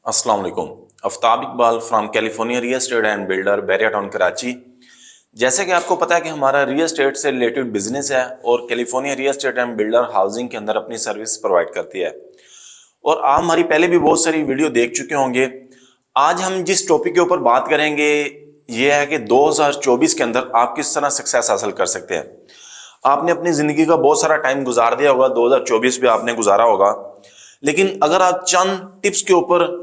अस्सलाम वालेकुम। Aftab Iqbal from California real estate and builder Bahria town Karachi. जैसे कि आपको पता है कि हमारा रियल एस्टेट से रिलेटेड बिजनेस है और California real estate and builder housing के अंदर अपनी सर्विस प्रोवाइड करती है और आप हमारी पहले भी बहुत सारी वीडियो देख चुके होंगे। आज हम जिस टॉपिक के ऊपर बात करेंगे ये है कि 2024 के अंदर आप किस तरह सक्सेस हासिल कर सकते हैं। आपने अपनी जिंदगी का बहुत सारा टाइम गुजार दिया होगा, 2024 भी आपने गुजारा होगा, लेकिन अगर आप चंद टिप्स के ऊपर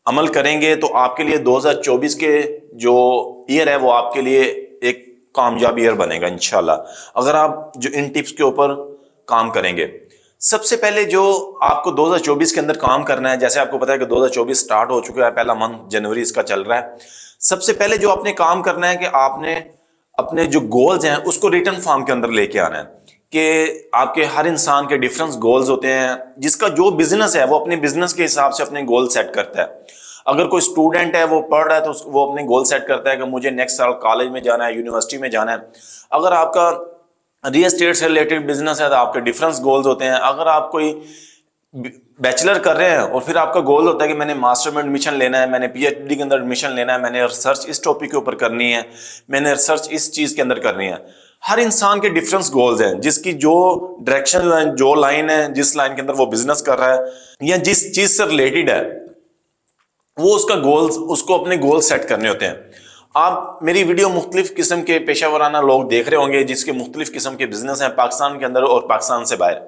अमल करेंगे तो आपके लिए 2024 के जो ईयर है वो आपके लिए एक कामयाब ईयर बनेगा इंशाल्लाह, अगर आप जो इन टिप्स के ऊपर काम करेंगे। सबसे पहले जो आपको 2024 के अंदर काम करना है, जैसे आपको पता है कि 2024 स्टार्ट हो चुका है, पहला मंथ जनवरी इसका चल रहा है। सबसे पहले जो आपने काम करना है कि आपने अपने जो गोल्स हैं उसको रिटर्न फॉर्म के अंदर लेके आना है कि आपके हर इंसान के डिफरेंट गोल्स होते हैं। जिसका जो बिजनेस है वो अपने बिजनेस के हिसाब से अपने गोल सेट करता है। अगर कोई स्टूडेंट है वो पढ़ रहा है तो वो अपने गोल सेट करता है कि मुझे नेक्स्ट साल कॉलेज में जाना है, यूनिवर्सिटी में जाना है। अगर आपका रियल एस्टेट से रिलेटेड बिजनेस है तो आपके डिफरेंस गोल्स होते हैं। अगर आप कोई बैचलर कर रहे हैं और फिर आपका गोल होता है कि मैंने मास्टर में एडमिशन लेना है, मैंने पीएचडी के अंदर एडमिशन लेना है, मैंने रिसर्च इस टॉपिक के ऊपर करनी है, मैंने रिसर्च इस चीज के अंदर करनी है। हर इंसान के डिफरेंस गोल्स हैं, जिसकी जो डायरेक्शन जो लाइन है, जिस लाइन के अंदर वो बिजनेस कर रहा है या जिस चीज से रिलेटेड है वो उसका गोल्स, उसको अपने गोल सेट करने होते हैं। आप मेरी वीडियो मुख्तलिफ किस्म के पेशा वराना लोग देख रहे होंगे जिसके मुख्तलिफ किस्म के बिजनेस हैं पाकिस्तान के अंदर और पाकिस्तान से बाहर।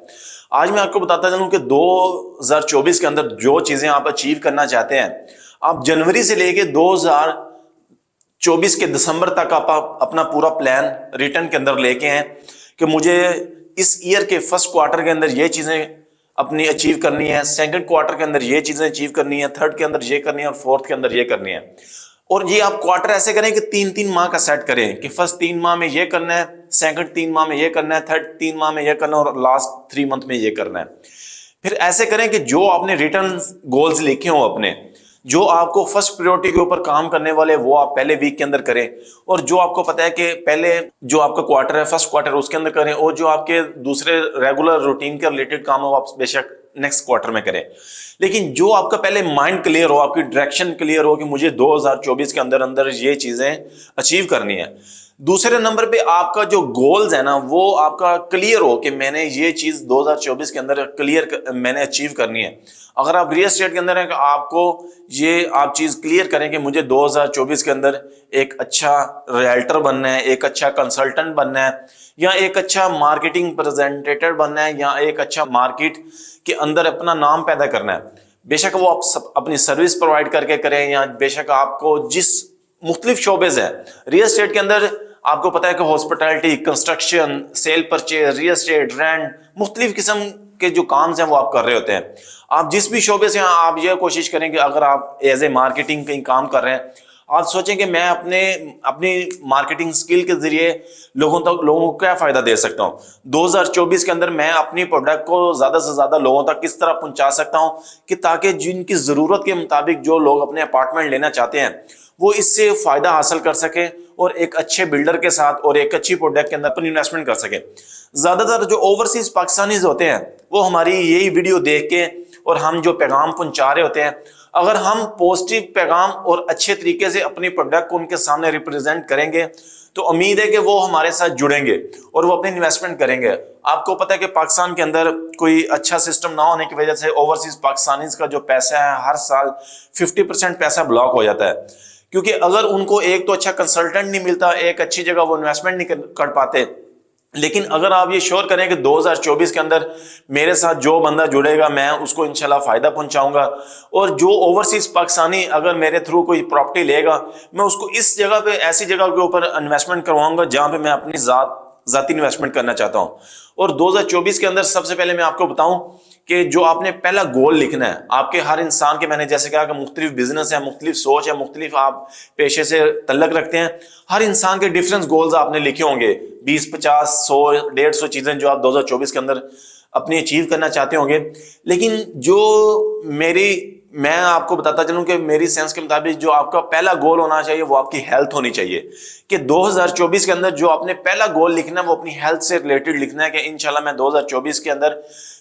आज मैं आपको बताता चलूं कि 2024 के अंदर जो चीजें आप अचीव करना चाहते हैं, आप जनवरी से लेके 2024 के दिसंबर तक आप अपना पूरा प्लान रिटर्न के अंदर लेके हैं कि मुझे इस ईयर के फर्स्ट क्वार्टर के अंदर ये चीजें अपनी अचीव करनी है, सेकंड क्वार्टर के अंदर ये चीजें अचीव करनी है, थर्ड के अंदर ये करनी है और फोर्थ के अंदर ये करनी है। और ये आप क्वार्टर ऐसे करें कि 3-3 माह का सेट करें कि फर्स्ट 3 माह में ये करना है, सेकंड 3 माह में ये करना है, थर्ड 3 माह में ये करना है और लास्ट 3 मंथ में ये करना है। फिर ऐसे करें कि जो आपने रिटर्न गोल्स लिखे हो अपने, जो आपको फर्स्ट प्रायोरिटी के ऊपर काम करने वाले वो आप पहले वीक के अंदर करें, और जो आपको पता है कि पहले जो आपका क्वार्टर है फर्स्ट क्वार्टर उसके अंदर करें, और जो आपके दूसरे रेगुलर रूटीन के रिलेटेड काम हो आप बेशक नेक्स्ट क्वार्टर में करें। लेकिन जो आपका पहले माइंड क्लियर हो, आपकी डायरेक्शन क्लियर हो कि मुझे 2024 के अंदर अंदर ये चीजें अचीव करनी है। दूसरे नंबर पे आपका जो गोल्स है ना वो आपका क्लियर हो कि मैंने ये चीज 2024 के अंदर क्लियर मैंने अचीव करनी है। अगर आप रियल एस्टेट के अंदर है कि आपको ये आप चीज क्लियर करें कि मुझे 2024 के अंदर एक अच्छा रियल्टर बनना है, एक अच्छा कंसल्टेंट बनना है, या एक अच्छा मार्केटिंग प्रेजेंटेटर बनना है, या एक अच्छा मार्केट के अंदर अपना नाम पैदा करना है। बेशक वो आप अपनी सर्विस प्रोवाइड करके करें, या बेशक आपको जिस मुख्तलिफ शोबेज है रियल एस्टेट के अंदर, आपको पता है कि hospitality, construction, cell purchase, real estate, rent, मुख्तलिफ किस्म के जो काम हैं वो आप कर रहे होते हैं। आप जिस भी शोबे से आप ये कोशिश करें कि अगर आप एज ए मार्केटिंग कहीं काम कर रहे हैं, आप सोचें कि मैं अपनी मार्केटिंग स्किल के जरिए लोगों को क्या फायदा दे सकता हूं। 2024 के अंदर मैं अपनी प्रोडक्ट को ज्यादा से ज्यादा लोगों तक किस तरह पहुंचा सकता हूं कि ताकि जिनकी जरूरत के मुताबिक जो लोग अपने अपार्टमेंट लेना चाहते हैं वो इससे फायदा हासिल कर सके और एक अच्छे बिल्डर के साथ और एक अच्छी प्रोडक्ट के अंदर अपनी इन्वेस्टमेंट कर सके। ज्यादातर जो ओवरसीज पाकिस्तानीज होते हैं वो हमारी यही वीडियो देख के और हम जो पैगाम पहुंचा रहे होते हैं, अगर हम पॉजिटिव पैगाम और अच्छे तरीके से अपनी प्रोडक्ट को उनके सामने रिप्रेजेंट करेंगे तो उम्मीद है कि वो हमारे साथ जुड़ेंगे और वो अपनी इन्वेस्टमेंट करेंगे। आपको पता है कि पाकिस्तान के अंदर कोई अच्छा सिस्टम ना होने की वजह से ओवरसीज पाकिस्तानीज का जो पैसा है हर साल 50% पैसा ब्लॉक हो जाता है, क्योंकि अगर उनको एक तो अच्छा कंसल्टेंट नहीं मिलता, एक अच्छी जगह वो इन्वेस्टमेंट नहीं कर पाते। लेकिन अगर आप ये श्योर करें कि 2024 के अंदर मेरे साथ जो बंदा जुड़ेगा मैं उसको इंशाल्लाह फायदा पहुंचाऊंगा, और जो ओवरसीज पाकिस्तानी अगर मेरे थ्रू कोई प्रॉपर्टी लेगा मैं उसको इस जगह पे, ऐसी जगह के ऊपर इन्वेस्टमेंट करवाऊंगा जहां पे मैं अपनी जाती इन्वेस्टमेंट करना चाहता हूं। और 2024 के अंदर सबसे पहले मैं आपको बताऊं कि जो आपने पहला गोल लिखना है आपके हर इंसान के, मैंने जैसे कहा कि मुख्तलिफ बिजनेस है, मुख्तलिफ सोच है, मुख्तलिफ आप पेशे से तल्लक रखते हैं, हर इंसान के डिफरेंस गोल्स आपने लिखे होंगे 20, 50, 100, 150 चीजें जो आप 2024 के अंदर अपनी अचीव करना चाहते होंगे। लेकिन जो मैं आपको बताता चलूं कि मेरी सेंस के मुताबिक जो आपका पहला गोल होना चाहिए वो आपकी हेल्थ होनी चाहिए, कि 2024 के अंदर जो आपने पहला गोल लिखना है वो अपनी हेल्थ से रिलेटेड लिखना है, कि इंशाल्लाह मैं 2024 के अंदर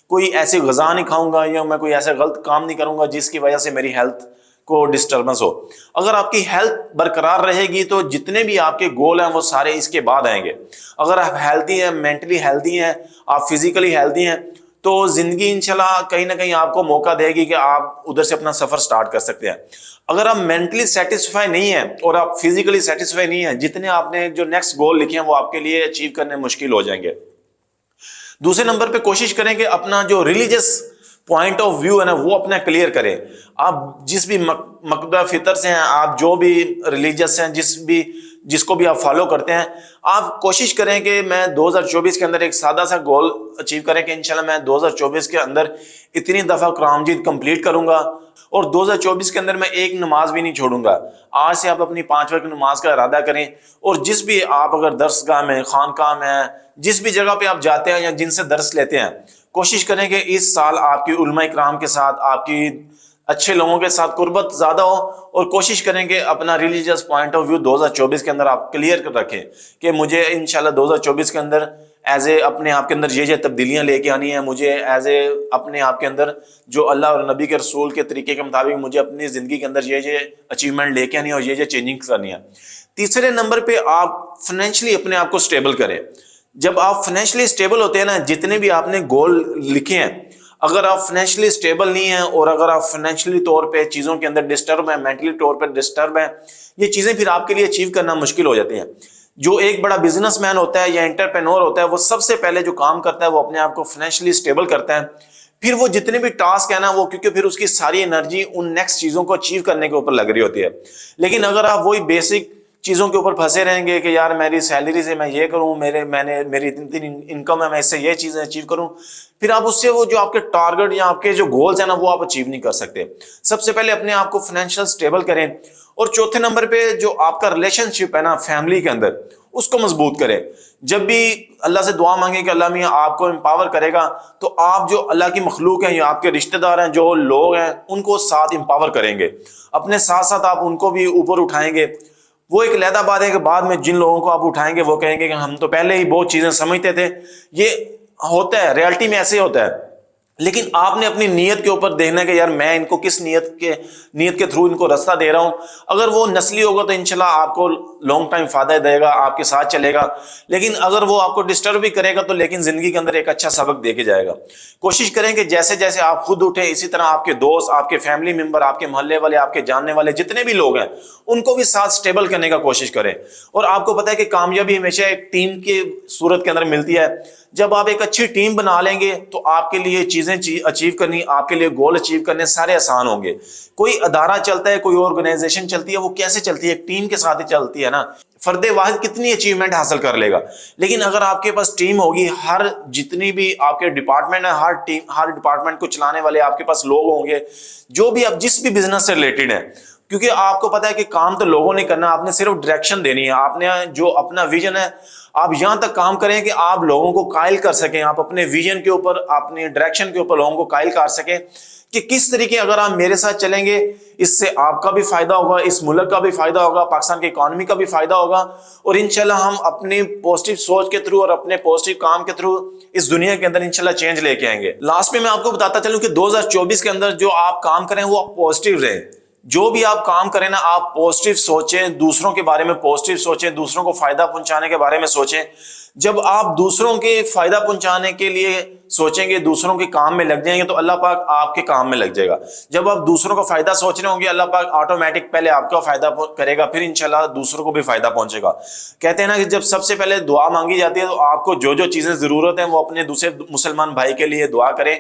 कोई ऐसी ग़िज़ा नहीं खाऊंगा या मैं कोई ऐसा गलत काम नहीं करूंगा जिसकी वजह से मेरी हेल्थ को डिस्टर्बेंस हो। अगर आपकी हेल्थ बरकरार रहेगी तो जितने भी आपके गोल हैं वो सारे इसके बाद आएंगे। अगर आप हेल्थी हैं, मेंटली हेल्थी हैं, आप फिजिकली हेल्थी हैं, तो जिंदगी इंशाल्लाह कहीं ना कहीं आपको मौका देगी कि आप उधर से अपना सफर स्टार्ट कर सकते हैं। अगर आप मेंटली सेटिस्फाई नहीं है और आप फिजिकली सेटिस्फाई नहीं है, जितने आपने जो नेक्स्ट गोल लिखे हैं वो आपके लिए अचीव करने मुश्किल हो जाएंगे। दूसरे नंबर पे कोशिश करें कि अपना जो रिलीजियस पॉइंट ऑफ व्यू है ना वो अपना क्लियर करें। आप जिस भी मकदा फितर से हैं, आप जो भी रिलीजियस हैं, जिसको भी आप फॉलो करते हैं, आप कोशिश करें कि मैं 2024 के अंदर एक सादा सा गोल अचीव करें कि इंशाल्लाह मैं 2024 के अंदर इतनी दफा कुरान मजीद कंप्लीट करूंगा और 2024 के अंदर मैं एक नमाज भी नहीं छोड़ूंगा। आज से आप अपनी 5 वक्त नमाज का इरादा करें और जिस भी आप अगर दरसगाह में, खानकाह में, जिस भी जगह पे आप जाते हैं या जिनसे दर्स लेते हैं, कोशिश करें कि इस साल आपकी उलमा इकराम के साथ, आपकी अच्छे लोगों के साथ कुर्बत ज्यादा हो और कोशिश करें कि अपना रिलीजियस पॉइंट ऑफ व्यू 2024 के अंदर आप क्लियर कर रखें कि मुझे इंशाल्लाह 2024 के अंदर एज ए अपने आप के अंदर ये तब्दीलियां लेके आनी है। मुझे एज ए अपने आप के अंदर जो अल्लाह और नबी के रसूल के तरीके के मुताबिक मुझे अपनी जिंदगी के अंदर ये अचीवमेंट लेके आनी है और ये चेंजिंग करनी है। तीसरे नंबर पे आप फाइनेंशियली अपने आप को स्टेबल करें। जब आप फाइनेंशियली स्टेबल होते हैं ना, जितने भी आपने गोल लिखे हैं, अगर आप फाइनेंशियली स्टेबल नहीं है और अगर आप फाइनेंशियली तौर पे चीजों के अंदर डिस्टर्ब है, मेंटली तौर पे डिस्टर्ब है, ये चीजें फिर आपके लिए अचीव करना मुश्किल हो जाती हैं। जो एक बड़ा बिजनेसमैन होता है या एंटरप्रेन्योर होता है, वो सबसे पहले जो काम करता है वो अपने आप को फाइनेंशियली स्टेबल करता है। फिर वो जितने भी टास्क है ना, वो क्योंकि फिर उसकी सारी एनर्जी उन नेक्स्ट चीजों को अचीव करने के ऊपर लग रही होती है। लेकिन अगर आप वही बेसिक चीजों के ऊपर फंसे रहेंगे कि यार मेरी सैलरी से मैं ये करूं, मेरी इतनी इनकम है, मैं इससे ये चीजें अचीव करूं, फिर आप उससे वो जो आपके टारगेट या आपके जो गोल्स है ना वो आप अचीव नहीं कर सकते। सबसे पहले अपने आप को फाइनेंशियल स्टेबल करें। और चौथे नंबर पे जो आपका रिलेशनशिप है ना फैमिली के अंदर, उसको मजबूत करें। जब भी अल्लाह से दुआ मांगे कि अल्लाह मियां आपको एम्पावर करेगा, तो आप जो अल्लाह की मखलूक हैं या आपके रिश्तेदार हैं, जो लोग हैं, उनको साथ एम्पावर करेंगे। अपने साथ साथ आप उनको भी ऊपर उठाएंगे। वो एक अलहदा बात है कि बाद में जिन लोगों को आप उठाएंगे वो कहेंगे कि हम तो पहले ही बहुत चीजें समझते थे। ये होता है, रियलिटी में ऐसे होता है। लेकिन आपने अपनी नीयत के ऊपर देखना है कि यार मैं इनको किस नीयत के थ्रू इनको रास्ता दे रहा हूं। अगर वो नस्ली होगा तो इंशाल्लाह आपको लॉन्ग टाइम फायदा देगा, आपके साथ चलेगा। लेकिन अगर वो आपको डिस्टर्ब भी करेगा तो लेकिन जिंदगी के अंदर एक अच्छा सबक दे के जाएगा। कोशिश करें कि जैसे जैसे आप खुद उठे, इसी तरह आपके दोस्त, आपके फैमिली मेंबर, आपके मोहल्ले वाले, आपके जानने वाले जितने भी लोग हैं, उनको भी साथ स्टेबल करने का कोशिश करें। और आपको पता है कि कामयाबी हमेशा एक टीम की सूरत के अंदर मिलती है। जब आप एक अच्छी टीम बना लेंगे तो आपके लिए चीजें अचीव करनी, आपके लिए गोल अचीव करने सारे आसान होंगे। कोई अदारा चलता है, कोई ऑर्गेनाइजेशन चलती है, वो कैसे चलती है? एक टीम के साथ ही चलती है ना। फर्दे वाहिद कितनी अचीवमेंट हासिल कर लेगा, लेकिन अगर आपके पास टीम होगी, हर जितनी भी आपके डिपार्टमेंट है, हर डिपार्टमेंट को चलाने वाले आपके पास लोग होंगे, जो भी आप जिस भी बिजनेस से रिलेटेड है। क्योंकि आपको पता है कि काम तो लोगों ने करना, आपने सिर्फ डायरेक्शन देनी है। आपने जो अपना विजन है, आप यहां तक काम करें कि आप लोगों को कायल कर सकें। आप अपने विजन के ऊपर, अपने डायरेक्शन के ऊपर लोगों को कायल कर सकें कि किस तरीके अगर आप मेरे साथ चलेंगे, इससे आपका भी फायदा होगा, इस मुल्क का भी फायदा होगा, पाकिस्तान की इकॉनमी का भी फायदा होगा। और इंशाल्लाह हम अपनी पॉजिटिव सोच के थ्रू और अपने पॉजिटिव काम के थ्रू इस दुनिया के अंदर इंशाल्लाह चेंज लेके आएंगे। लास्ट में मैं आपको बताता चलूं कि 2024 के अंदर जो आप काम करें वो आप पॉजिटिव रहें। जो भी आप काम करें ना, आप पॉजिटिव सोचें, दूसरों के बारे में पॉजिटिव सोचें, दूसरों को फायदा पहुंचाने के बारे में सोचें। जब आप दूसरों के फायदा पहुंचाने के लिए सोचेंगे, दूसरों के काम में लग जाएंगे, तो अल्लाह पाक आपके काम में लग जाएगा। जब आप दूसरों का फायदा सोच रहे होंगे, अल्लाह पाक ऑटोमेटिक पहले आपका फायदा करेगा, फिर इंशाल्लाह दूसरों को भी फायदा पहुंचेगा। कहते हैं ना कि जब सबसे पहले दुआ मांगी जाती है, तो आपको जो जो चीजें जरूरत है वो अपने दूसरे मुसलमान भाई के लिए दुआ करें,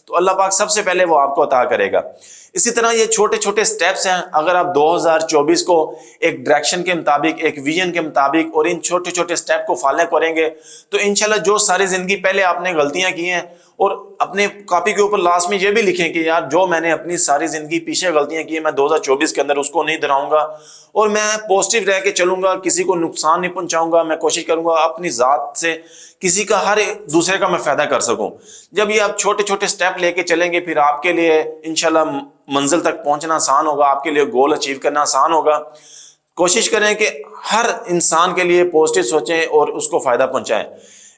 तो अल्लाह पाक सबसे पहले वो आपको अता करेगा। इसी तरह ये छोटे छोटे स्टेप्स हैं। अगर आप 2024 को एक डायरेक्शन के मुताबिक, एक विजन के मुताबिक और इन छोटे छोटे स्टेप को फॉलो करेंगे, तो इंशाल्लाह जो सारी जिंदगी पहले आपने गलतियां की हैं, और अपने कॉपी के ऊपर लास्ट में ये भी लिखें कि यार जो मैंने अपनी सारी जिंदगी पीछे गलतियां की है, मैं 2024 के अंदर उसको नहीं दोहराऊंगा और मैं पॉजिटिव रह के चलूंगा, किसी को नुकसान नहीं पहुंचाऊंगा। मैं कोशिश करूंगा अपनी जात से किसी का, हर दूसरे का मैं फायदा कर सकूं। जब ये आप छोटे छोटे स्टेप लेके चलेंगे, फिर आपके लिए इंशाल्लाह मंजिल तक पहुंचना आसान होगा, आपके लिए गोल अचीव करना आसान होगा। कोशिश करें कि हर इंसान के लिए पॉजिटिव सोचें और उसको फायदा पहुंचाएं।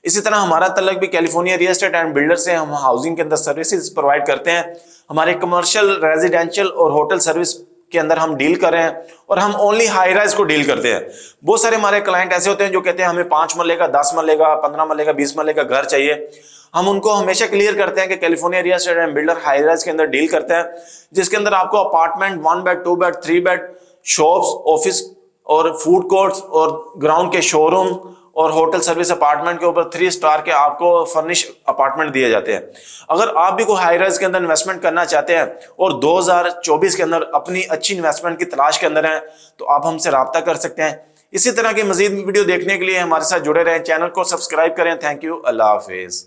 इसी तरह हमारा तल्लक भी California real estate and builder से, हम हाउसिंग के अंदर सर्विसेज प्रोवाइड करते हैं। हमारे कमर्शियल, रेजिडेंशियल और होटल सर्विस के अंदर हम डील कर रहे हैं और हम ओनली हाई राइज को डील करते हैं। बहुत सारे हमारे क्लाइंट ऐसे होते हैं जो कहते हैं हमें 5 मरले का, 10 मरले का, 15 मरले का, 20 मरले का घर चाहिए। हम उनको हमेशा क्लियर करते हैं कि California real estate and builder high rise के अंदर डील करते हैं, जिसके अंदर आपको apartment 1 bed, 2 bed, 3 bed, shops, office और फूड कोर्ट्स और ग्राउंड के शोरूम और होटल सर्विस अपार्टमेंट के ऊपर 3 स्टार के आपको फर्निश अपार्टमेंट दिए जाते हैं। अगर आप भी कोई हाई राइज के अंदर इन्वेस्टमेंट करना चाहते हैं और 2024 के अंदर अपनी अच्छी इन्वेस्टमेंट की तलाश के अंदर हैं, तो आप हमसे राब्ता कर सकते हैं। इसी तरह की मजीद वीडियो देखने के लिए हमारे साथ जुड़े रहें, चैनल को सब्सक्राइब करें। Thank you, Allah Hafiz.